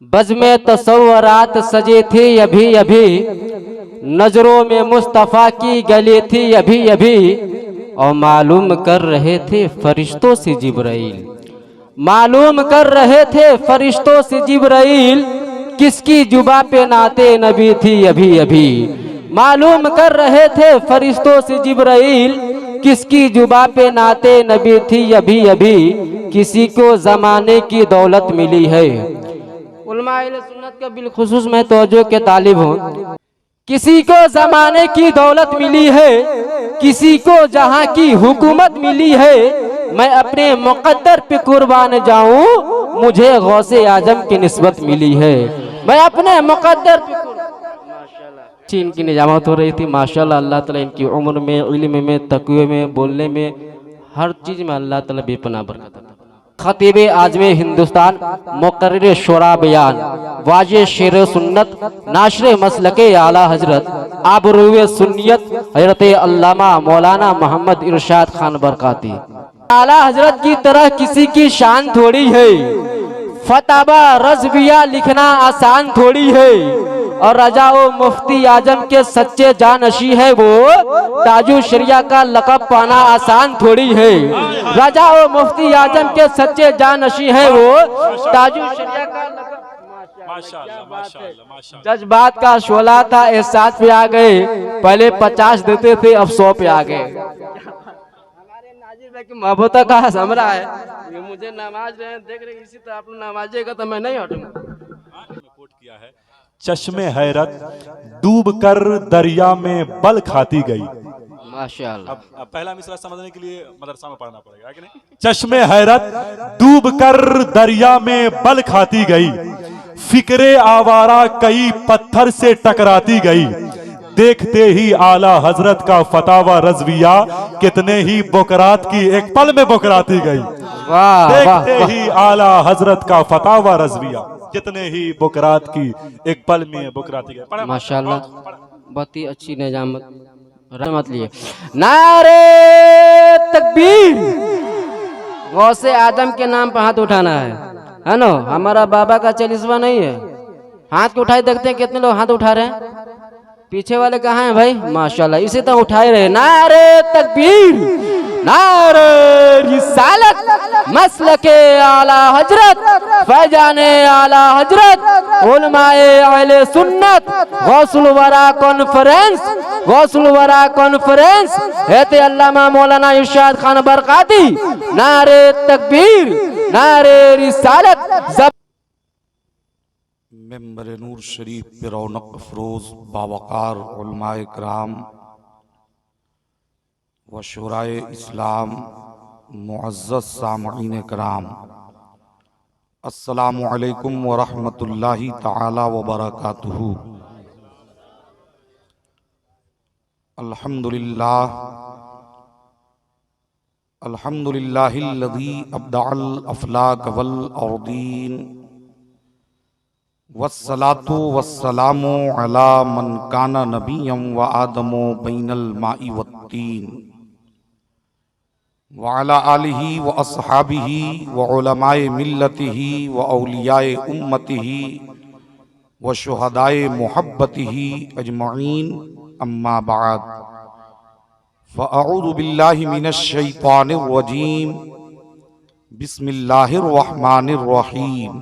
Buzz में तसव्वुरात सजे थे अभी अभी, नजरों में मुस्तफ़ा की गली थी अभी अभी, और मालूम कर रहे थे फरिश्तों से जिब्राइल, मालूम कर रहे थे फरिश्तों से जिब्राइल, किसकी जुबा पे नाते नबी थी अभी अभी। मालूम कर रहे थे फरिश्तों से जिब्राइल, किसकी जुबा पे नाते नबी थी अभी अभी, किसी को जमाने की दौलत मिली है। उलमा अहले सुन्नत का बिलखुसूस मैं तवज्जो के तालिब हूँ। किसी को जमाने की दौलत मिली है, किसी को जहाँ की हुकूमत मिली है, मैं अपने मुक़द्दर पे कुर्बान जाऊँ, मुझे गौसे आजम की निस्बत मिली है। मैं अपने मुक़द्दर पे इनकी निजामत हो रही थी माशाल्लाह। अल्लाह ताला इनकी उम्र में, इल्म में, तक़वे में, बोलने में, हर चीज़ में अल्लाह ताला बेपनाह बरकत अता फरमाए। खतीब आज़म हिंदुस्तान, मुक़र्रिर शुरा बयान, वाजे शेर सुन्नत, नाशरे मसलके आला हजरत, आबरूए सुन्नियत हज़रत अल्लामा मौलाना मोहम्मद इरशाद खान बरकाती। आला हजरत की तरह किसी की शान थोड़ी है, फतावा रज़विया लिखना आसान थोड़ी है, और रजा व मुफ्ती आजम के सच्चे जानशी है वो, ताजु शरिया का लक़ब पाना आसान थोड़ी है। रजा व मुफ्ती आजम के सच्चे जानशी है वो, ताजु शरिया का लक़ब। जज्बात का शोला था, एहसास पे आ गए, पहले 50 देते थे अब 100 पे आ गए। हमारे नाजिर भाई की मोहब्बत का समरा है, ये मुझे नमाज रहे देख रहे, इसी तरह आप नमाजेगा तो मैं नहीं हटूंगा। कोट किया है, चश्मे हैरत डूब कर दरिया में बल खाती गई। माशाअल्लाह। अब पहला मिसरा समझने के लिए मदरसा में पढ़ना पड़ेगा कि नहीं। चश्मे हैरत डूब कर दरिया में बल खाती गई, फिक्रे आवारा कई पत्थर से टकराती गई, देखते ही आला हजरत का फतावा रज़विया कितने ही बुकरात की एक पल में बुकराती गई। देखते ही आला हजरत का फतावा रज़विया कितने ही बुकरात की एक पल में बुकराती गई। माशाअल्लाह, बहुत ही अच्छी निजामत रहमत लिए। नारे तकबीर। गौसे आदम के नाम पर हाथ उठाना है ना। हमारा बाबा का 40वां नहीं है। हाथ को उठाए, देखते हैं कितने लोग हाथ उठा रहे हैं। पीछे वाले कहाँ हैं भाई? माशाल्लाह, इसी तरह उठाए रहे। नारे तकबीर, नारे रिसालत, मसलके आला हजरत, फैजाने आला हजरत, उलमाए अहले सुन्नत, गौसुल वरा कॉन्फ्रेंस, गौसुल वरा कॉन्फ्रेंस, हेते अल्लामा मौलाना इरशाद खान बरकाती। नारे तकबीर, नारे रिसालत। मेंबर नूर शरीफ पे रौनक अफरोज बावकार उलमाए कराम व शुराए इस्लाम, मुअज़्ज़ज़ सामईन कराम, अस्सलामु अलैकुम व रहमतुल्लाहि तआला व बरकातुहू। अल्हम्दुलिल्लाह, अल्हम्दुलिल्लाहिल्लज़ी अब्दअल अफ़लाक वल अर्दीन, वस्सलातु वस्सलामु अला मन काना नबिय्यम व आदमो बैनल माई वत्तीन, व अला आलिही व अस्हाबिही व उलमाए मिल्लतिही व औलियाए उम्मतिही व शुहदाए मुहब्बतिही अजमईन, अम्मा बाद, फ़अऊज़ु बिल्लाहि मिनश शैतानिर रजीम, बिस्मिल्लाहिर रहमानिर रहीम।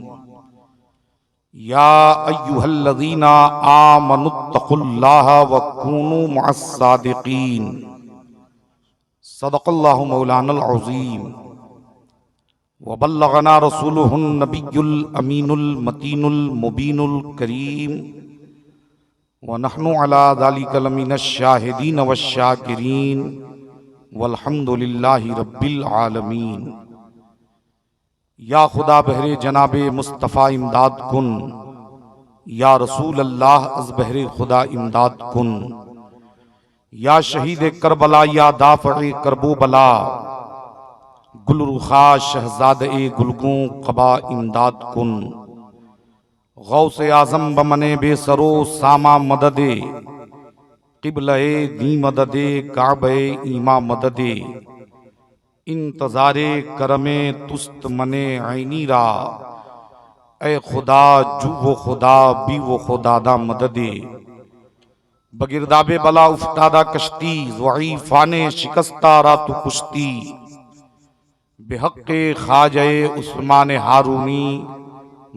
या अय्युहल्लज़ीना आमनुत्तक़ुल्लाह व कूनू मअस्सादिक़ीन। सदक़ल्लाहु मौलानल अज़ीम व बल्लगना रसूलुहुन नबियुल अमीनुल मतीनुल मुबीनुल करीम व नहनु अला ज़ालिका लमिनश शाहिदीन वश्शाकिरीन वल्हम्दुलिल्लाहि रब्बिल आलमीन। या खुदा बहरे जनाबे मुस्तफ़ा इमदाद कुन, या रसूल अल्लाह अज़ बहरे खुदा इमदाद कुन, या शहीद करबला, या दाफ़े करबो बला, गुलरुखा शहज़ादे गुलगों क़बा इमदाद कुन। गौसे आज़म बमने बेसरो सामा मददे, क़िबले दी मददे, काबे ईमा मददे, इंतज़ारे करमे तुस्त मने ऐनी रा, ए खुदा जू वो खुदा बी वो खुदादा मददे, बगिरदाबे बला उफ्तादा कश्ती, ज़ईफ़ाने शिकस्ता रातु कुश्ती, बेहक़्क़े ख़ाजे उस्मान हारूनी,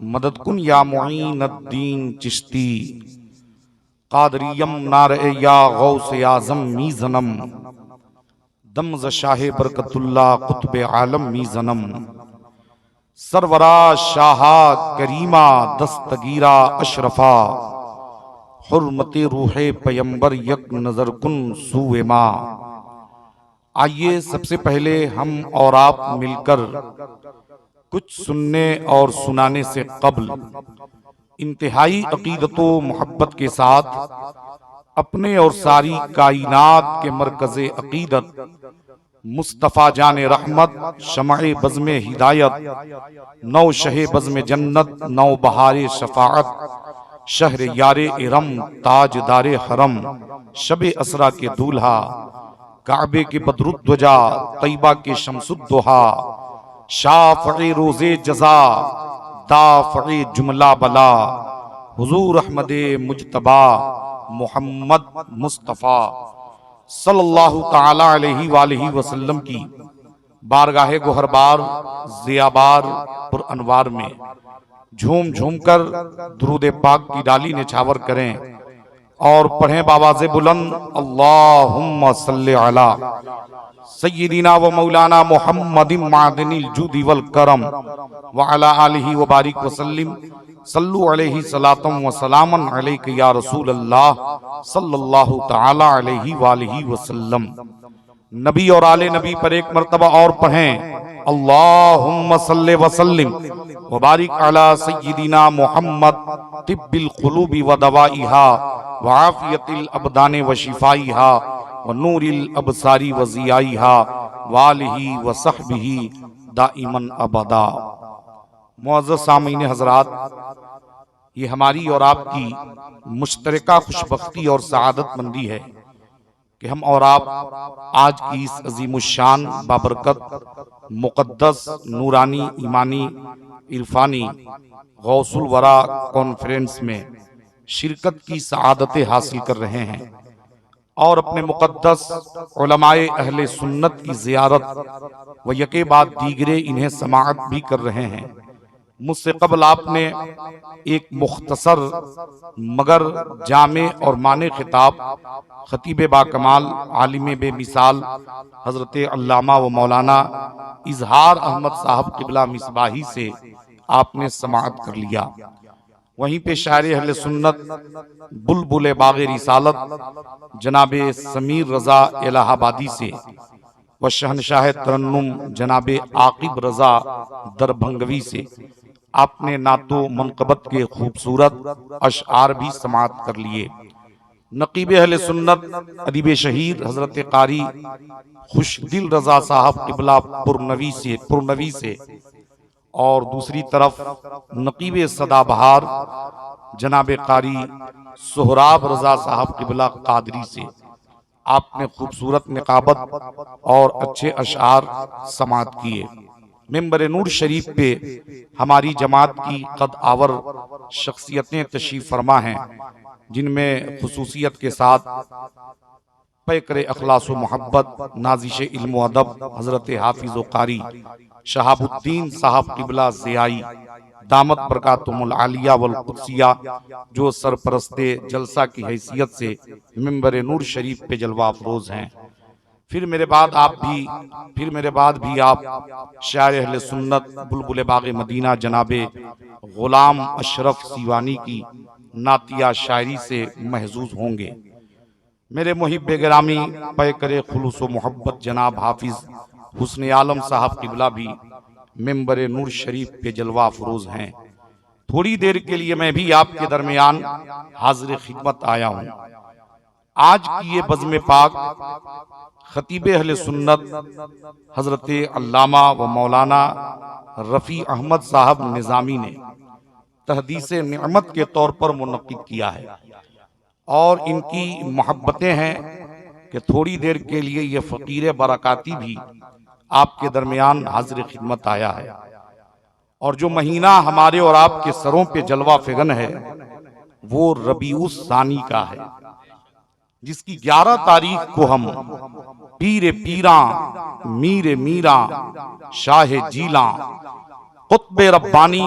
मदद कुन या मुईनुद्दीन चिश्ती, क़ादरियम नारे या गौसे आज़म मीज़नम, दम ज़ शाह बरकतुल्लाह कुतुब आलम मीज़नम, सरवरा शाहा करीमा दस्तगीरा अशरफा, हुर्मते रूहे पैगंबर यक नजर कुन सूए मा। आइए सबसे पहले हम और आप मिलकर कुछ सुनने और सुनाने से कब्ल इंतहाई अकीदतो मोहब्बत के साथ अपने और सारी कायनात के मरकज़े अकीदत मुस्तफ़ा जाने रहमत, शमए बज़्मे हिदायत, नौ शहे बज़्मे जन्नत, नौ बहारे शफाअत, शहर यारे इरम, ताजदारे हरम, शबे असरा के दूल्हा, काबे के बदरुद्वजा, तैबा के शमसुद्दोहा, शाफ़े रोज़े जज़ा, दाफ़े जुमला बला, हुज़ूर अहमदे मुज्तबा मोहम्मद मुस्तफ़ा सल्लल्लाहु ताला अलैहि वालैहि वसल्लम की बारगाहे गोहरबार ज़ियाबार और अनवार में झूम झूम कर दुरूद पाक की डाली निछावर करें और पढ़ें बावाज़े बुलंद, अल्लाहुम्मा सल्लि अला सय्यिदिना व मौलाना मुहम्मदिन मादनिल जुदी वल करम व अला आलिहि व बारिक व सल्लिम, सल्लु अलैहि सलातम व सलामन अलैका या रसूल अल्लाह सल्लल्लाहु ताला अलैहि वालिहि वसल्लम। नबी और आले नबी पर एक मर्तबा और पढ़ें, अल्लाहुम्मा सल्लि व सल्लिम व बारिक अला सय्यिदिना मुहम्मद तिब्बिल कुलूबि व दवाइहा व आफियतिल अबदाने व शिफाइहा व नूरिल अबसारी व ज़ियाइहा व आलिहि व सहबिही दाइमन अबदा। मुअज़्ज़ज़ सामीन हज़रात, ये हमारी और आपकी मुश्तरका खुशबख्ती और सआदतमंदी है कि हम और आप आज की इस अज़ीमुश्शान बाबरकत मुक़द्दस नूरानी ईमानी इरफानी गौसुल वरा कॉन्फ्रेंस में शिरकत की सआदतें हासिल कर रहे हैं और अपने मुक़द्दस उलमाए अहले सुन्नत की ज़ियारत व यके बाद दीगरे इन्हें समाअत भी कर रहे हैं। मुझसे कबल आपने एक मुख्तसर मगर जामे और माने खिताब खतीब बाकमाल आलिम बेमिसाल हजरत अल्लामा व मौलाना इजहार अहमद साहब क़िबला मिसबाही से आपने समाअत कर लिया। वहीं पे शायर अहले सुन्नत बुलबुल बाग़े रिसालत जनाबे समीर रज़ा इलाहाबादी से व शहनशाह तरन्नुम जनाबे आकिब रज़ा दरभंगवी से आपने नातो मनक़बत के खूबसूरत अशआर भी समाअत कर लिए। नक़ीब अहले सुन्नत अदीब शहीद हजरत कारी खुशदिल रज़ा साहब क़िबला पुरनवी से और दूसरी तरफ नक़ीब सदाबहार जनाब कारी सोहराब रज़ा साहब क़िबला कादरी से आपने खूबसूरत निकाबत और अच्छे अशआर समाअत किए। मेंबर नूर शरीफ पे हमारी जमात की कद आवर शख्सियतें तशरीफ फरमा हैं, जिनमें खुसूसियत के साथ पैकर अखलास व मोहब्बत नाजिश इल्म व अदब हजरत हाफिज व कारी शहाबुद्दीन साहब क़िबला ज़ियाई दामत बरकातुहुल आलिया वल कुद्सिया जो सरपरस्ते जलसा की हैसियत से मेंबर नूर शरीफ पे जलवा अफरोज हैं। फिर मेरे बाद भी आप शायर अहले सुन्नत बुलबुल बाग़े मदीना जनाबे गुलाम अशरफ सीवानी की नातिया शायरी से महजूज होंगे। मेरे मुहिब गिरामी पैकर खुलूस व मोहब्बत जनाब हाफिज हुस्न आलम साहब क़िबला भी मेंबर नूर शरीफ पे जलवा अफरोज हैं। थोड़ी देर के लिए मैं भी आपके दरमियान हाजिर खिदमत आया हूँ। आज की ये बज़्म पाक खतीब अहले सुन्नत हजरत अल्लामा व मौलाना रफ़ी अहमद साहब निज़ामी ने तहदीस निअमत के तौर पर मुनक़्क़िद किया है और इनकी मोहब्बतें हैं कि थोड़ी देर के लिए ये फ़कीर बरकाती भी आपके दरमियान हाजिर खिदमत आया है। और जो महीना हमारे और आपके सरों पे जलवा फिगन है वो रबीउस सानी का है, जिसकी 11 तारीख को हम पीरे पीरा, मीरे मीरा, शाह जीला, कुत्बे रब्बानी,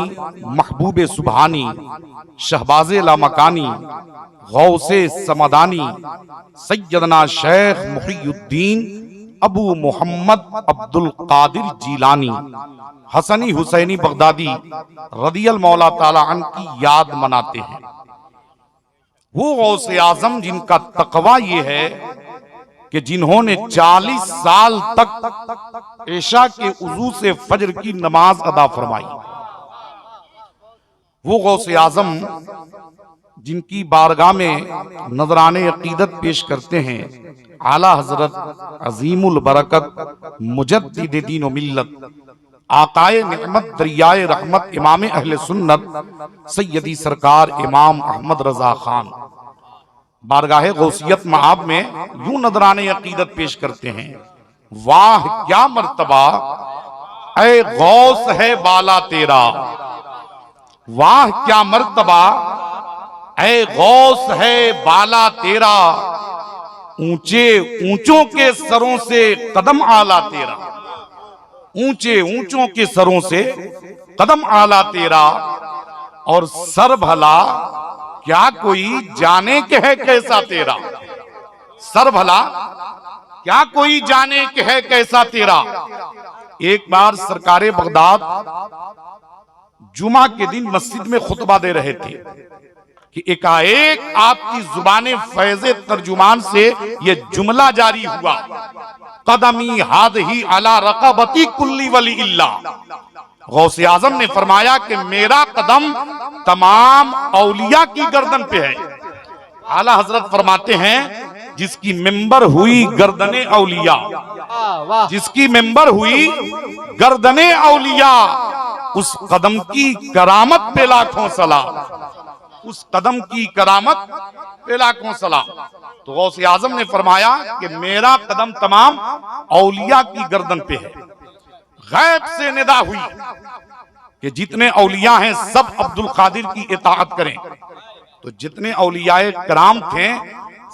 महबूबे सुबहानी, शहबाजे लामकानी, गौसे समदानी, सैयदना शेख मुहीउद्दीन अबू मोहम्मद अब्दुल कादिर जीलानी हसनी हुसैनी बगदादी रदियल मौला ताला अन्हु की याद मनाते हैं। वो गौसे आजम जिनका तकवा ये है कि जिन्होंने 40 साल तक ऐशा के उजू से फजर की नमाज अदा फरमाई। वो गौसे आजम जिनकी बारगाह में नजराने अकीदत पेश करते हैं आला हजरत अजीमुल बरकत मुजद्दिद दीन व मिल्लत आकाए निअमत दरियाए रहमत इमाम अहले सुन्नत सैयदी सरकार इमाम अहमद रजा खान बारगाह गौसियत मआब में यूं नजराने अकीदत पेश करते हैं, वाह क्या मर्तबा ऐ गौस है बाला तेरा, वाह क्या मर्तबा ऐ गौस है बाला तेरा, ऊंचे ऊंचों के सरों से कदम आला तेरा, ऊंचे ऊंचों के सरों से कदम आला तेरा, और सर भला क्या कोई जाने के है कैसा तेरा, सर भला क्या कोई जाने के है कैसा तेरा। एक बार सरकारे बगदाद जुमा के दिन मस्जिद में खुतबा दे रहे थे कि एकाएक आपकी जुबाने फैज़े तर्जुमान से ये जुमला जारी हुआ, कदमी हाद ही अला रक़बती कुल्ली वली इल्ला। गौसे आजम ने फरमाया कि मेरा कदम तमाम औलिया की गर्दन पे है। आला हजरत फरमाते हैं जिसकी मेंबर हुई गर्दने औलिया, जिसकी मेंबर हुई गर्दने औलिया, उस कदम की करामत पे लाखों सलाम, उस कदम की करामत पे लाखों सलाम। तो गौसे आजम ने फरमाया कि मेरा कदम तमाम औलिया की गर्दन पे है। गैब से निदा हुई कि जितने औलिया हैं सब अब्दुल कादिर की इताअत करें। तो जितने औलियाए कराम थे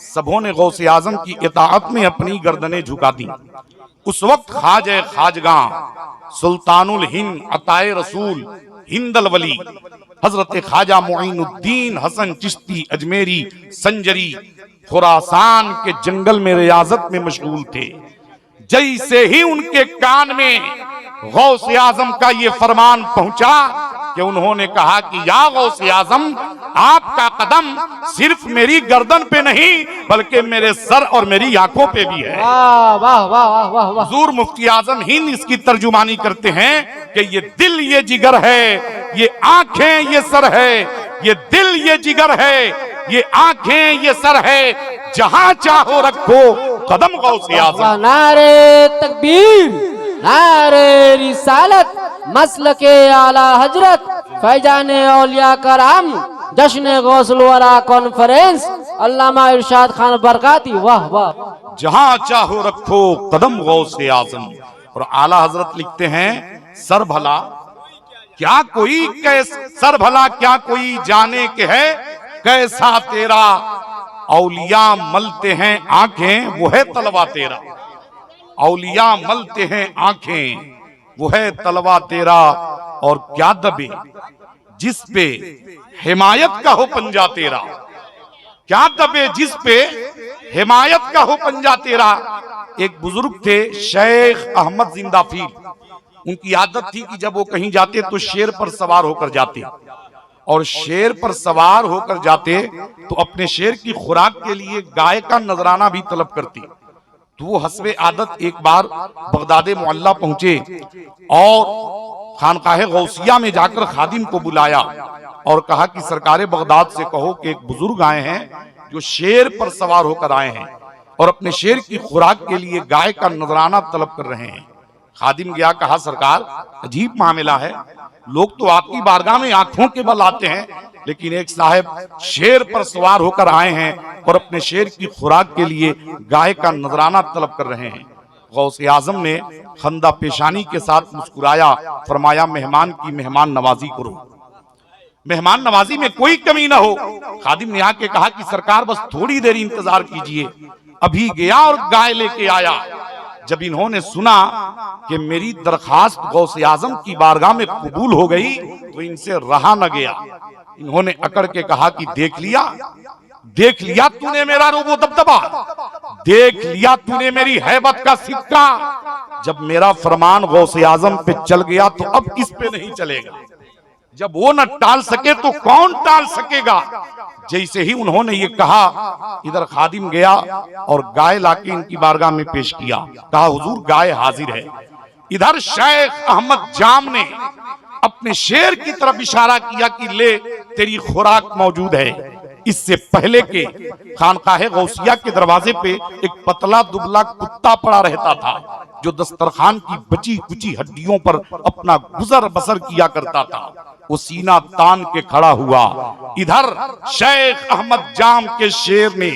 सबों ने गौसे आजम की इताअत में अपनी गर्दनें झुका दी। उस वक्त ख्वाजा खाजगां सुल्तानुल हिंद अताए रसूल हिंदल वली हजरत ख्वाजा मुईनुद्दीन हसन चिश्ती अजमेरी संजरी खुरासान के जंगल में रियाजत में मशगूल थे। जैसे ही उनके कान में गौसे आजम का ये फरमान पहुंचा कि उन्होंने कहा कि या गौसे आजम, आपका कदम सिर्फ मेरी गर्दन पे नहीं बल्कि मेरे सर और मेरी आंखों पे भी है। वाह वाह वाह वाह वाह। हुजूर मुफ्ती आजम हिंद इसकी तर्जुमानी करते हैं कि ये दिल ये जिगर है, ये आंखें ये सर है, ये दिल ये जिगर है, ये आंखें ये सर है, जहां चाहो रखो कदम गौसे आजम। नारे तकबीर, नारे रिसालत, मसलके आला हजरत, फैजाने औलिया कराम, जश्न गौसुल वरा कॉन्फ्रेंस, अल्लामा इरशाद खान बरकाती। वाह वाह। जहां चाहो रखो कदम गौसे आजम। और आला हजरत लिखते हैं, सर भला क्या कोई सर भला क्या कोई जाने के है कैसा तेरा, औलिया मलते हैं आंखें वो है तलवा तेरा, औलिया मलते हैं आंखें वो है तलवा तेरा, और क्या दबे जिस पे हिमायत का हो पंजा तेरा, क्या दबे जिस पे हिमायत का हो पंजा तेरा। एक बुजुर्ग थे शेख अहमद जिंदाफी, उनकी आदत थी कि जब वो कहीं जाते तो शेर पर सवार होकर जाते, और शेर पर सवार होकर जाते तो अपने शेर की खुराक के लिए गाय का नजराना भी तलब करते। तो वो हस्बे आदत एक बार बगदादे मोहल्ला पहुंचे और खानकाहे गौसिया में जाकर खादिम को बुलाया और कहा कि सरकारे बगदाद से कहो कि एक बुजुर्ग आए हैं जो शेर पर सवार होकर आए हैं और अपने शेर की खुराक के लिए गाय का नजराना तलब कर रहे हैं। खादिम गया, कहा सरकार अजीब मामला है, लोग तो आपकी बारगाह में आंखों के बल आते हैं, लेकिन एक साहब शेर पर सवार होकर आए हैं और अपने शेर की खुराक के लिए गाय का नजराना तलब कर रहे हैं। गौसे आजम ने खंदा पेशानी के साथ मुस्कुराया, फरमाया मेहमान की मेहमान नवाजी करो, मेहमान नवाजी में कोई कमी ना हो। खादिम ने आके कहा कि सरकार बस थोड़ी देर इंतजार कीजिए, अभी गया और गाय लेके आया। जब इन्होंने सुना कि मेरी दरखास्त गौसे आजम की बारगाह में कबूल हो गई तो इनसे रहा न गया। इन्होंने अकड़ के कहा कि देख लिया तूने मेरा रोबो दबदबा, देख लिया तूने मेरी हैबत का सिक्का। जब मेरा फरमान गौसे आजम पे चल गया तो अब इस पे नहीं चलेगा। जब वो न टाल सके तो कौन टाल सकेगा। जैसे ही उन्होंने ये कहा, इधर खादिम गया और गाय लाके इनकी बारगाह में पेश किया। कहा हुजूर गाय हाजिर है। इधर शेख अहमद जाम ने अपने शेर की तरफ इशारा किया कि ले तेरी खुराक मौजूद है। इससे पहले के खानकाहे गौसिया के दरवाजे पे एक पतला दुबला कुत्ता पड़ा रहता था जो दस्तरखान की बची कुची हड्डियों पर अपना गुजर बसर किया करता था। वो सीना तान के खड़ा हुआ। इधर शेख अहमद जाम के शेर ने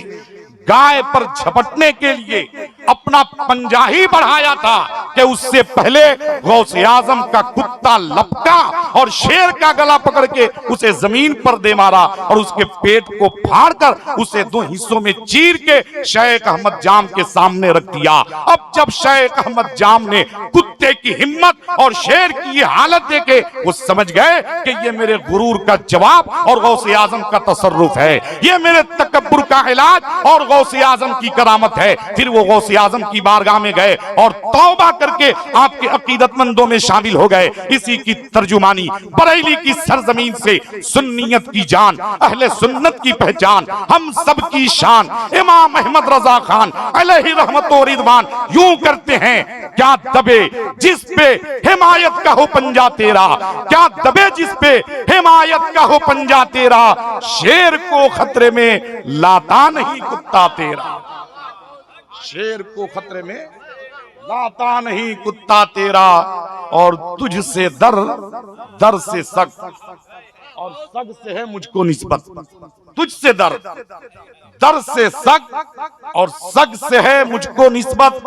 गाय पर झपटने के लिए अपना पंजा ही बढ़ाया था कि उससे पहले गौसे आजम का कुत्ता लपका और शेर का गला पकड़ के उसे जमीन पर दे मारा और उसके पेट को फाड़कर उसे दो हिस्सों में चीर के शेख अहमद जाम के सामने रख दिया। अब जब शेख अहमद जाम ने कुत्ते की हिम्मत और शेर की ये हालत देखे, वो समझ गए कि ये मेरे गुरूर का जवाब और गौसे आजम का तसर्रुफ है, ये मेरे तकब्बुर का इलाज और गौसे आजम की करामत है। फिर वो गौसे आजम की बारगाह में गए और तौबा करके आपके अकीदतमंदों में शामिल हो गए। इसी की तर्जुमानी बरेली की सरजमीन से सुन्नियत की जान, अहले सुन्नत की पहचान, हम सब की शान इमाम अहमद रजा खान अलैहि रहमत व रिदवान यूं करते हैं। क्या दबे जिस पे हिमायत का हो पंजा तेरा, क्या दबे जिस पे हिमायत का हो पंजा तेरा, शेर को खतरे में लाता नहीं कुत्ता तेरा, शेर को खतरे में लाता नहीं कुत्ता तेरा। और तुझसे दर से सग और सग से है मुझको निस्बत, तुझसे दर से सग और सग से है मुझको निस्बत।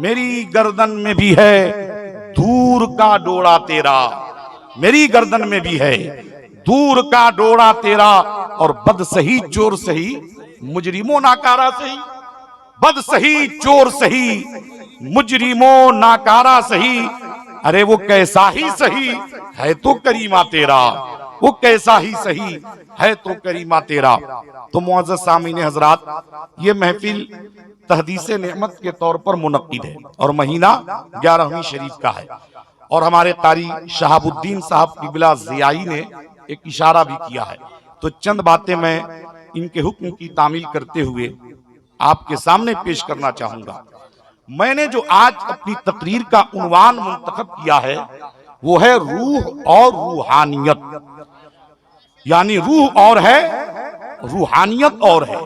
मेरी गर्दन में भी है दूर का डोरा तेरा, मेरी गर्दन में भी है दूर का डोरा तेरा। और बद सही चोर सही मुजरिमों नाकारा सही, बद सही चोर सही मुजरिमों नाकारा सही। अरे वो कैसा ही सही है तो करीमा तेरा, वो कैसा ही सही है तो करीमा तेरा। तो मुअज़्ज़ज़ सामीन हजरात, ये महफिल तहदीसे नेमत के तौर पर मुनक्किद है और महीना 11वीं शरीफ का है। और हमारे कारी शहाबुद्दीन साहब क़िबला ज़ियाई ने एक इशारा भी किया है। तो चंद बातें मैं इनके हुक्म की तामील करते हुए आपके सामने पेश करना चाहूंगा। मैंने जो आज अपनी तकरीर का उन्वान मुंतखब किया है वो है रूह और रूहानियत, यानी रूह और है, रूहानियत और है।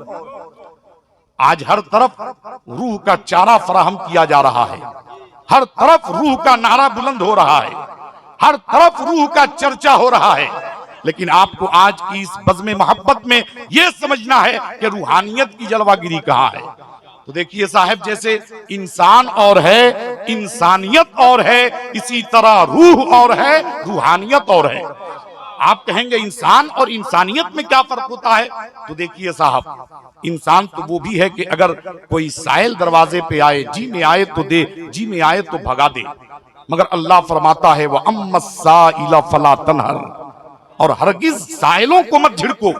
आज हर तरफ रूह का चारा फराहम किया जा रहा है, हर तरफ रूह का नारा बुलंद हो रहा है, हर तरफ रूह का चर्चा हो रहा है। लेकिन आपको आज की इस बज़्म मोहब्बत में यह समझना है कि रूहानियत की जलवागिरी कहाँ है। तो देखिए साहब, जैसे इंसान और है, इंसानियत और है, इसी तरह रूह और है, रूहानियत और है। आप कहेंगे इंसान और इंसानियत में क्या फर्क होता है? तो देखिए साहब, इंसान तो वो भी है कि अगर कोई साइल दरवाजे पे आए, जी में आए तो दे, जी में आए तो भगा दे। मगर अल्लाह फरमाता है वह अम्मस्साइला फला तनहर, और हरगिज साइलों को मत झिड़को।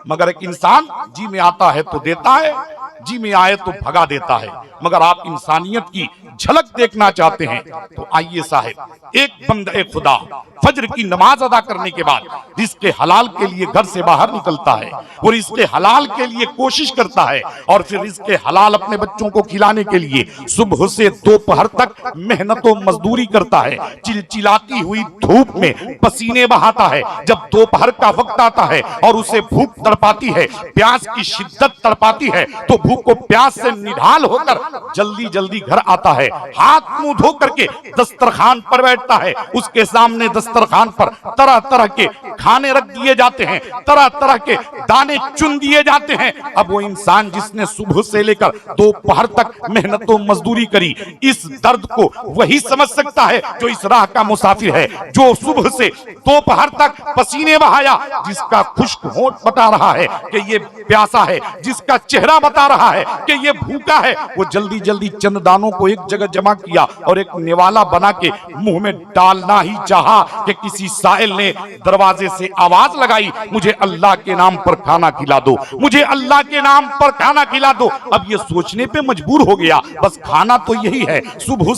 मगर एक इंसान जी में आता है तो देता है, जी में आए तो भगा देता है। मगर आप इंसानियत की झलक देखना चाहते हैं तो आइए साहब, एक बंदे खुदा फज्र की नमाज अदा करने के बाद रिज़्क़े हलाल के लिए घर से बाहर निकलता है, वो रिज़्क़े हलाल के लिए कोशिश करता है और फिर रिज़्क़े हलाल अपने बच्चों को खिलाने के लिए सुबह से दोपहर तक मेहनत और मजदूरी करता है, चिलचिलाती हुई धूप में पसीने बहाता है। जब दोपहर का वक्त आता है और उसे भूख तड़पाती है, प्यास की शिद्दत तड़पाती है, तो भूख को प्यास से निढाल होकर जल्दी जल्दी घर आता है। है, हाथ मुंह धो करके दस्तरखान पर बैठता है, उसके सामने दस्तरखान पर तरह तरह के खाने रख दिए जाते हैं, तरह तरह के दाने चुन दिए जाते हैं। अब वो इंसान जिसने सुबह से लेकर दोपहर तक मेहनत और मजदूरी करी, इस दर्द को वही समझ सकता है जो इस राह का मुसाफिर है, जो सुबह से दोपहर तक पसीने बहाया, जिसका खुश्क होंठ बता रहा है कि ये प्यासा है, जिसका चेहरा बता रहा है कि ये भूखा है। वो जल्दी जल्दी चंद दानों को एक जगह जमा किया और एक निवाला बना के मुंह में डालना ही चाहा कि किसी साइल ने दरवाजे से आवाज लगाई, मुझे अल्लाह के नाम पर खाना खिला दो, मुझे अल्लाह के नाम पर खाना खिला दो। अब ये सोचने पे मजबूर हो गया, बस खाना तो यही है, सुबह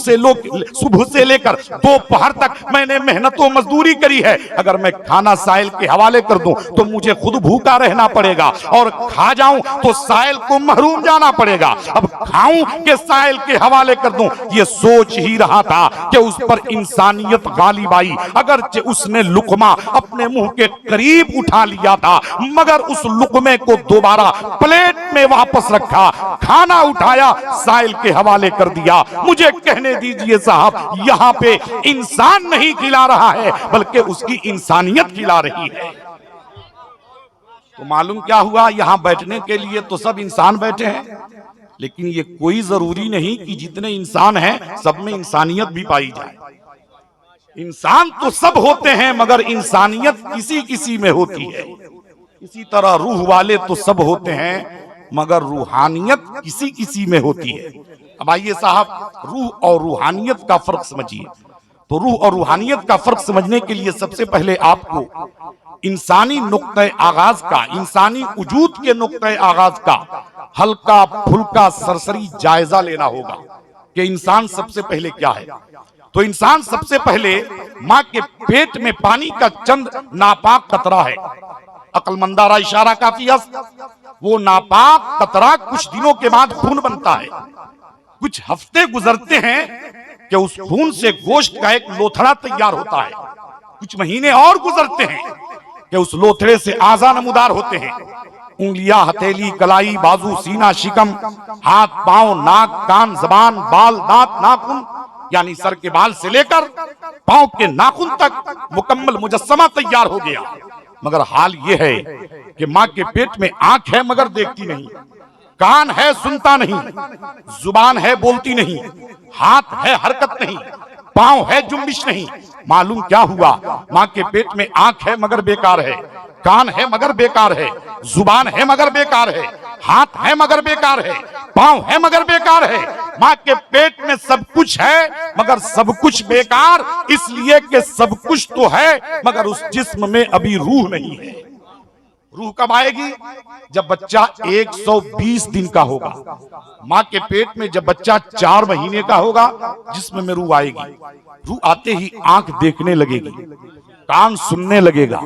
से लेकर दोपहर तक मैंने मेहनत और मजदूरी करी है, अगर मैं खाना साइल के हवाले कर दूं तो मुझे खुद भूखा रहना पड़ेगा, और खा जाऊं तो साइल को महरूम जाना पड़ेगा। अब खाऊं कि साइल के हवाले कर दूं, ये सोच ही रहा था कि उस पर इंसानियत गालिब आई। अगर उसने लुकमा अपने मुंह के करीब उठा लिया था, मगर उस लुकमे को दोबारा प्लेट में वापस रखा, खाना उठाया, साइल के हवाले कर दिया। मुझे कहने दीजिए साहब, यहां पे इंसान नहीं खिला रहा है बल्कि उसकी इंसानियत खिला रही है। तो मालूम क्या हुआ, यहां बैठने के लिए तो सब इंसान बैठे हैं, लेकिन ये कोई जरूरी नहीं कि जितने इंसान हैं सब में इंसानियत भी पाई जाए। इंसान तो सब होते हैं मगर इंसानियत किसी किसी में होती है। इसी तरह रूह वाले तो सब होते हैं मगर रूहानियत किसी किसी में होती है। अब आइए साहब, रूह और रूहानियत का फर्क समझिए। तो रूह और रूहानियत का फर्क समझने के लिए सबसे पहले आपको इंसानी नुक्ते आगाज का, इंसानी वजूद के नुक्ते आगाज का हल्का फुल्का सरसरी जायजा लेना होगा कि इंसान सबसे पहले क्या है। तो इंसान सबसे पहले मां के पेट में पानी का चंद नापाक कतरा है। अक्लमंदारा इशारा काफी है। वो नापाक कतरा कुछ दिनों के बाद खून बनता है। कुछ हफ्ते गुजरते हैं कि उस खून से गोश्त का एक लोथड़ा तैयार होता है। कुछ महीने और गुजरते हैं कि उस लोथड़े से आज़ा नमूदार होते हैं। उंगलियां, हथेली, कलाई, बाजू, सीना, शिकम, हाथ, पांव, नाक, कान, जबान, बाल, दांत, नाखून, यानी सर के बाल से लेकर पांव के नाखून तक मुकम्मल मुजस्समा तैयार हो गया। मगर हाल यह है कि मां के पेट में आंख है मगर देखती नहीं, कान है सुनता नहीं, जुबान है बोलती नहीं, हाथ है हरकत नहीं, पांव है जुम्बिश नहीं। मालूम क्या हुआ, मां के पेट में आंख है मगर बेकार है, कान है मगर बेकार है, जुबान है मगर बेकार है, हाथ है मगर बेकार है, पांव है मगर बेकार है। मां के पेट में सब कुछ है मगर सब कुछ बेकार, इसलिए कि सब कुछ तो है मगर उस जिस्म में अभी रूह नहीं है। रूह कब आएगी? जब बच्चा 120 दिन का होगा। मां के पेट में जब बच्चा 4 महीने का होगा, जिस्म में रूह आएगी। रूह आते ही आंख देखने लगेगी, कान सुनने लगेगा,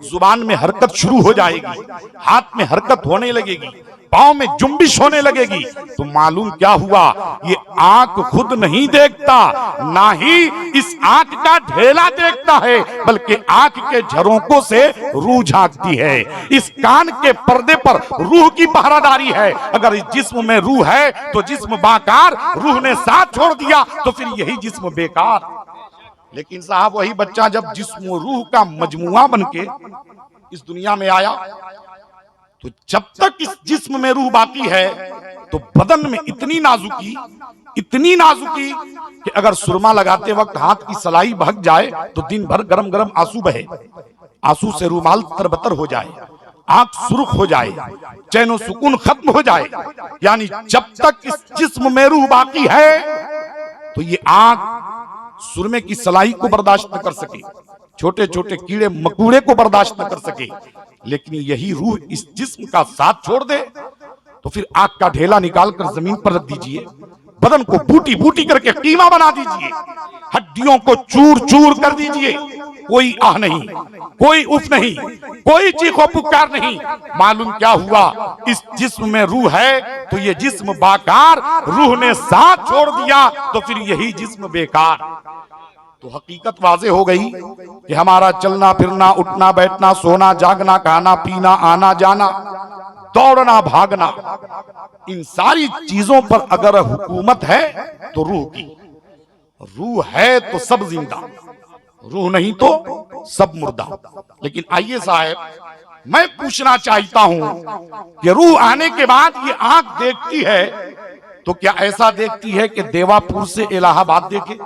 जुबान में हरकत शुरू हो जाएगी, हाथ में हरकत होने लगेगी, पांव में जुम्बिश होने लगेगी। तो मालूम क्या हुआ, ये आंख खुद नहीं देखता, ना ही इस आंख का ढेला देखता है, बल्कि आंख के झरोकों से रूह झांकती है। इस कान के पर्दे पर रूह की पहरादारी है। अगर इस जिस्म में रूह है तो जिस्म बाकार, रूह ने साथ छोड़ दिया तो फिर यही जिस्म बेकार। लेकिन साहब वही बच्चा जब जिस्म रूह का मजमुआ बनके इस दुनिया में आया, तो जब तक इस जिस्म में रूह बाकी है तो बदन में इतनी नाजुकी कि अगर सुरमा लगाते वक्त हाथ की सलाई भग जाए तो दिन भर गरम गरम आंसू बहे, आंसू से रुमाल तरबतर हो जाए, आंख सुर्ख हो जाए, चैनो सुकून खत्म हो जाए। यानी जब तक इस जिस्म में रूह बाकी है तो ये आंख सुरमे की सलाई को बर्दाश्त न कर सके, छोटे छोटे कीड़े मकोड़े को बर्दाश्त न कर सके। लेकिन यही रूह इस जिस्म का साथ छोड़ दे तो फिर आंख का ढेला निकालकर जमीन पर रख दीजिए, बदन को बूटी बूटी करके कीमा बना दीजिए, हड्डियों को चूर चूर कर दीजिए, कोई आह नहीं, कोई उफ नहीं, कोई चीखो पुकार नहीं। मालूम क्या हुआ, इस जिस्म में रूह है तो ये जिस्म बाकार, रूह ने साथ छोड़ दिया तो फिर यही जिस्म बेकार। तो हकीकत वाज़े हो गई कि हमारा चलना फिरना, उठना बैठना, सोना जागना, खाना पीना, आना जाना दौड़ना भागना, इन सारी चीजों पर अगर हुकूमत है तो रूह की, रूह है तो सब जिंदा, रूह नहीं तो सब मुर्दा। लेकिन आइए साहब, मैं पूछना चाहता हूं कि रूह आने के बाद ये आंख देखती है तो क्या ऐसा देखती है कि देवापुर से इलाहाबाद देखे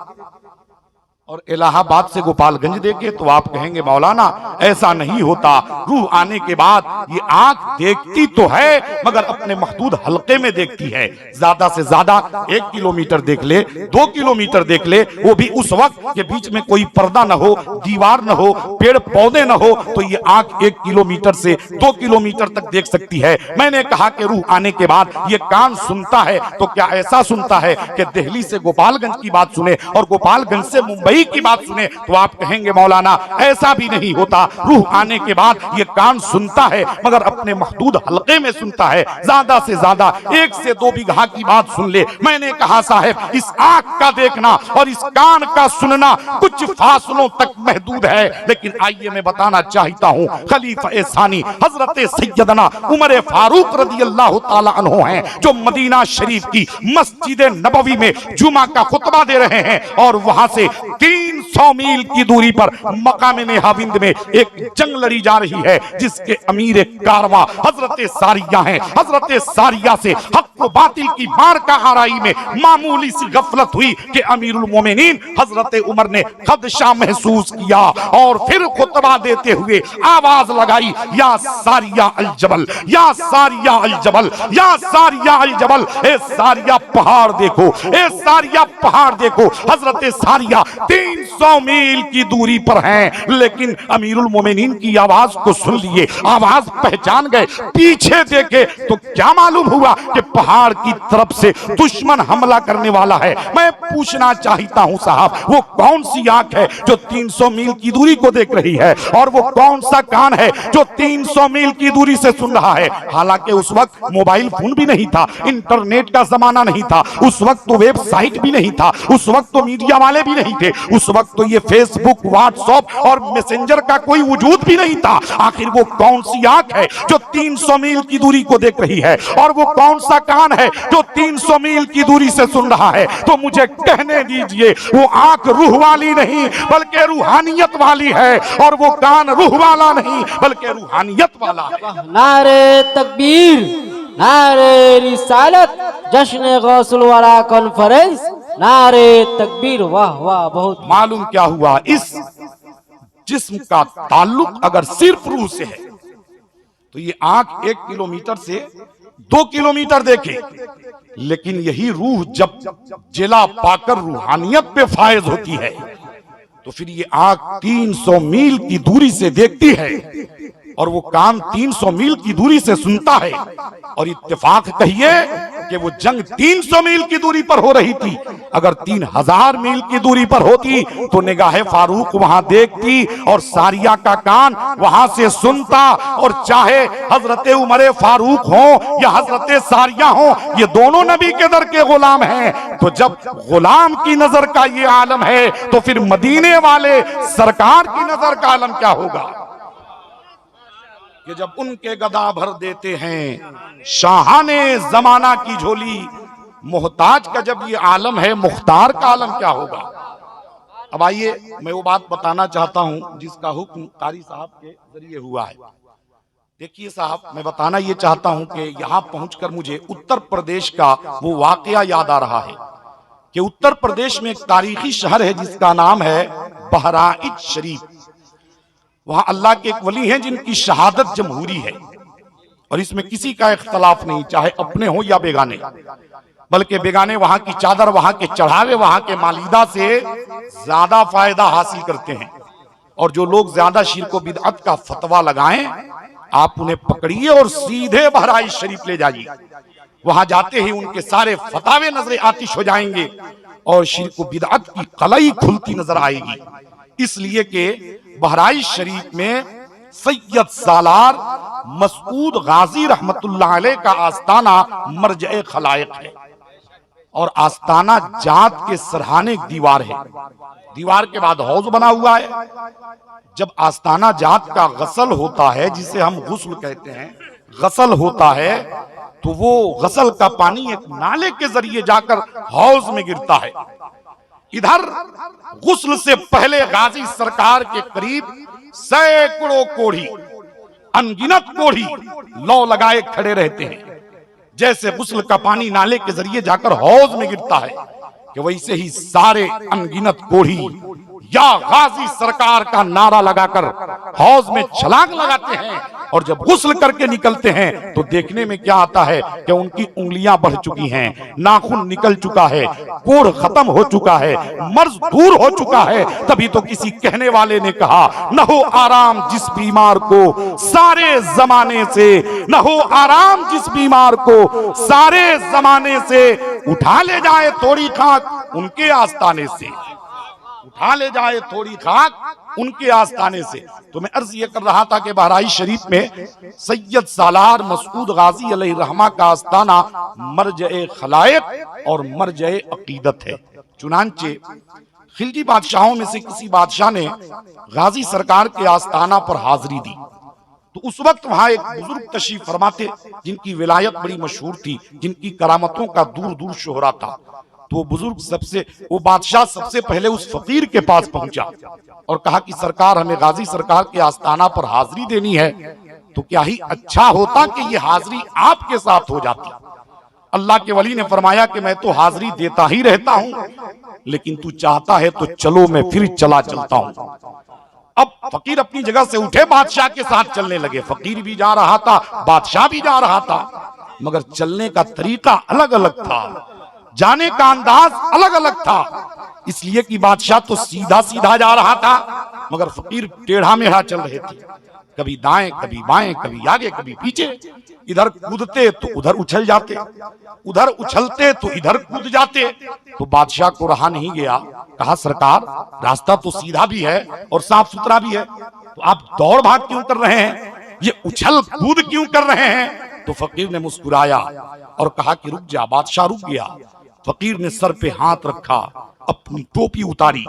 और इलाहाबाद से गोपालगंज देखे? तो आप कहेंगे मौलाना ऐसा नहीं होता, रूह आने के बाद ये आंख देखती तो है मगर अपने महदूद हल्के में देखती है। ज्यादा से ज्यादा 1 किलोमीटर देख ले, 2 किलोमीटर देख ले, वो भी उस वक्त के बीच में कोई पर्दा न हो, दीवार न हो, पेड़ पौधे न हो, तो ये आंख 1 किलोमीटर से 2 किलोमीटर तक देख सकती है। मैंने कहा कि रूह आने के बाद ये कान सुनता है, तो क्या ऐसा सुनता है कि दिल्ली से गोपालगंज की बात सुने और गोपालगंज से मुंबई की बात सुने? तो आप कहेंगे मौलाना ऐसा भी नहीं होता, रूह आने के बाद ये कान सुनता है मगर अपने महदूद हल्के में सुनता है। ज्यादा से ज्यादा 1 से 2 बीघा की बात सुन ले। मैंने कहा साहब, इस आंख का देखना और इस कान का सुनना कुछ फासलों तक महदूद है। लेकिन आइए मैं बताना चाहता हूं, खलीफा सानी हजरत सैयदना उमर फारूक रज़ी अल्लाह ताला अन्हु हैं, जो मदीना शरीफ की मस्जिद नबवी में जुमा का खुतबा दे रहे हैं और वहां से 300 मील की दूरी पर मकाम नेहाविंद में एक जंग लड़ी जा रही है जिसके अमीर कारवा हजरत सारिया हैं। हजरत सारिया से हक व बातिल की मार का आराई में मामूली सी गफलत हुई कि अमीरुल मोमिनीन हजरत उमर ने खदशा महसूस किया और फिर खुतबा देते हुए आवाज लगाई, या सारिया अल जबल, या सारिया अल जबल, या सारिया अल जबल। ए सारिया पहाड़ देखो, ए सारिया पहाड़ देखो। हजरत सारिया 300 मील की दूरी पर हैं, लेकिन अमीरुल मोमिनीन की आवाज को सुन लिए, आवाज पहचान गए, पीछे देखे तो क्या मालूम हुआ कि पहाड़ की तरफ से दुश्मन हमला करने वाला है। मैं पूछना चाहता हूं साहब, वो कौन सी आंख है जो 300 मील की दूरी को देख रही है और वो कौन सा कान है जो 300 मील की दूरी से सुन रहा है? हालांकि उस वक्त मोबाइल फोन भी नहीं था, इंटरनेट का जमाना नहीं था, उस वक्त तो वेबसाइट भी नहीं था, उस वक्त तो मीडिया वाले भी नहीं थे, उस वक्त तो ये फेसबुक, व्हाट्सएप और मैसेंजर का कोई वजूद भी नहीं था। आखिर वो कौन सी आंख है जो 300 मील की दूरी को देख रही है और वो कौन सा कान है जो 300 मील की दूरी से सुन रहा है? तो मुझे कहने दीजिए, वो आंख रूह वाली नहीं बल्कि रूहानियत वाली है और वो कान रूह वाला नहीं बल्कि रूहानियत वाला है। नारे तकबीर, नारे रिसालत, जश्न गौसुल वरा कॉन्फ्रेंस, नारे तकबीर। वाह वाह, बहुत। मालूम क्या हुआ, इस जिस्म का ताल्लुक अगर सिर्फ रूह से है तो ये आंख 1 किलोमीटर से 2 किलोमीटर देखे, लेकिन यही रूह जब जिला पाकर रूहानियत पे फायज होती है तो फिर ये आंख 300 मील की दूरी से देखती है और वो कान 300 मील की दूरी से सुनता है। और इत्तेफाक कहिए कि वो जंग 300 मील की दूरी पर हो रही थी, अगर 3000 मील की दूरी पर होती तो निगाहे फारूक वहां देखती और सारिया का कान वहां से सुनता। और चाहे हजरत उमर फारूक हो या हजरत सारिया हो, ये दोनों नबी के दर के गुलाम हैं। तो जब गुलाम की नजर का ये आलम है तो फिर मदीने वाले सरकार की नजर का आलम क्या होगा कि जब उनके गदा भर देते हैं शाहाने जमाना की झोली। मोहताज का जब ये आलम है, मुख्तार का आलम क्या होगा? अब आइए मैं वो बात बताना चाहता हूं जिसका हुक्म कारी साहब के जरिए हुआ है। देखिए साहब, मैं बताना ये चाहता हूं कि यहां पहुंचकर मुझे उत्तर प्रदेश का वो वाकया याद आ रहा है कि उत्तर प्रदेश में एक तारीखी शहर है जिसका नाम है बहराइच शरीफ। वहां अल्लाह के एक वली हैं जिनकी शहादत जमहूरी है और इसमें किसी का इख्तलाफ नहीं, चाहे अपने हो या बेगाने, बल्कि बेगाने वहां की चादर, वहां के चढ़ावे, वहां के मालिदा से ज्यादा फायदा हासिल करते हैं। और जो लोग ज्यादा शिर्क व बिदअत का फतवा लगाएं, आप उन्हें पकड़िए और सीधे बहराइच शरीफ ले जाइए। वहां जाते ही उनके सारे फतावे नजर आतिश हो जाएंगे और शिर्क व बिदअत की कलई खुलती नजर आएगी। इसलिए कि बहराइच शरीफ में सैयद सालार मसूद गाजी रहमतुल्लाह अलैह का आस्ताना मरजए खलाइक है और आस्ताना जात के सरहाने एक दीवार है। दीवार के बाद हौज बना हुआ है। जब आस्ताना जात का गसल होता है, जिसे हम गुस्ल कहते हैं, गसल होता है तो वो गसल का पानी एक नाले के जरिए जाकर हौज में गिरता है। इधर गुस्ल से पहले गाजी सरकार के करीब सैकड़ों कोढ़ी, अनगिनत कोढ़ी लौ लगाए खड़े रहते हैं। जैसे गुस्ल का पानी नाले के जरिए जाकर हौज में गिरता है कि वैसे ही सारे अनगिनत कोढ़ी या गाजी सरकार का नारा लगाकर हौज में छलांग लगाते हैं। और जब गुस्ल करके निकलते हैं तो देखने में क्या आता है कि उनकी उंगलियां बढ़ चुकी हैं, नाखून निकल चुका है, कोढ़ खत्म हो चुका है, मर्ज दूर हो चुका है। तभी तो किसी कहने वाले ने कहा, न हो आराम जिस बीमार को सारे जमाने से, न हो आराम जिस बीमार को सारे जमाने से, उठा ले जाए थोड़ी खाक उनके आस्ताने से, उठा ले जाए थोड़ी खाक उनके आस्ताने से। तो मैं अर्ज ये कर रहा था कि बहराइच शरीफ में सैयद सालार मसूद गाजी अलैहि रहमा का आस्ताना मरजए खलायक और मरजए अकीदत है। चुनांचे खिलजी बादशाहों में से किसी बादशाह ने गाजी सरकार के आस्ताना पर हाजिरी दी। तो उस वक्त वहां एक बुजुर्ग तशरीफ फरमाते जिनकी विलायत बड़ी मशहूर थी, जिनकी करामतों का दूर दूर शोहरा था। तो वो बादशाह सबसे पहले उस फकीर के पास पहुंचा और कहा कि सरकार, हमें गाजी सरकार के आस्ताना पर हाजिरी देनी है, तो क्या ही अच्छा होता कि ये हाजिरी आपके साथ हो जाती। अल्लाह के वली ने फरमाया कि मैं तो हाजिरी देता ही रहता हूं, लेकिन तू चाहता है तो चलो मैं फिर चलता हूं। अब फकीर अपनी जगह से उठे, बादशाह के साथ चलने लगे। फकीर भी जा रहा था, बादशाह भी जा रहा था, मगर चलने का तरीका अलग अलग था, जाने का अंदाज अलग अलग था। इसलिए कि बादशाह तो सीधा सीधा जा रहा था, मगर फकीर टेढ़ा मेढ़ा चल रहे थे, कभी दाएं कभी बाएं, कभी आगे कभी पीछे। इधर कूदते तो उधर उछल जाते, उधर उछलते तो इधर कूद जाते। तो बादशाह को रहा नहीं गया, कहा सरकार, रास्ता तो सीधा भी है और साफ सुथरा भी है, तो आप दौड़ भाग क्यों कर रहे हैं, ये उछल कूद क्यों कर रहे हैं। तो फकीर ने मुस्कुराया और कहा कि रुक जा। बादशाह रुक गया। फकीर ने सर पे हाथ रखा, अपनी टोपी उतारी,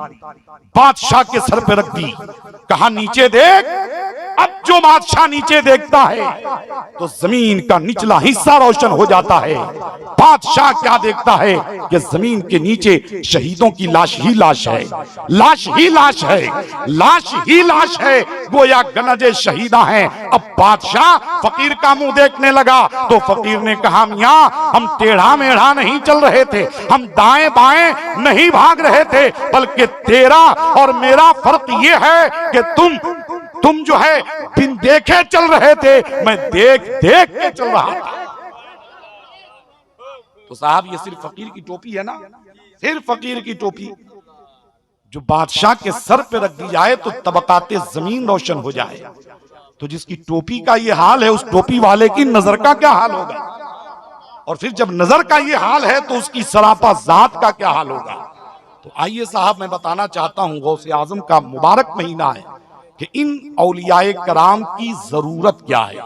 बादशाह के सर पे रख दी, कहा नीचे देख। अब जो बादशाह नीचे देखता है तो जमीन का निचला हिस्सा रोशन हो जाता है। बादशाह क्या देखता है कि जमीन के नीचे शहीदों की लाश ही लाश है, लाश ही लाश है, लाश ही लाश है, गोया गनजे शहीदा हैं। अब बादशाह फकीर का मुंह देखने लगा तो फकीर ने कहा, मियां, हम टेढ़ा मेढ़ा नहीं चल रहे थे, हम दाएं बाएं नहीं भाग रहे थे, बल्कि तेरा और मेरा फर्क ये है कि तुम जो है बिन देखे चल रहे थे, मैं देख देख के चल रहा था। तो साहब, ये सिर्फ फकीर की टोपी है ना, सिर्फ फकीर की टोपी जो बादशाह के सर पे रख दी जाए तो तबकाते जमीन रोशन हो जाए। तो जिसकी टोपी का ये हाल है, उस टोपी वाले की नजर का क्या हाल होगा। और फिर जब नजर का ये हाल है तो उसकी सरापा जात का क्या हाल होगा। तो आइए साहब, मैं बताना चाहता हूं, गौसे आजम का मुबारक महीना है कि इन औलियाए कराम की जरूरत क्या है।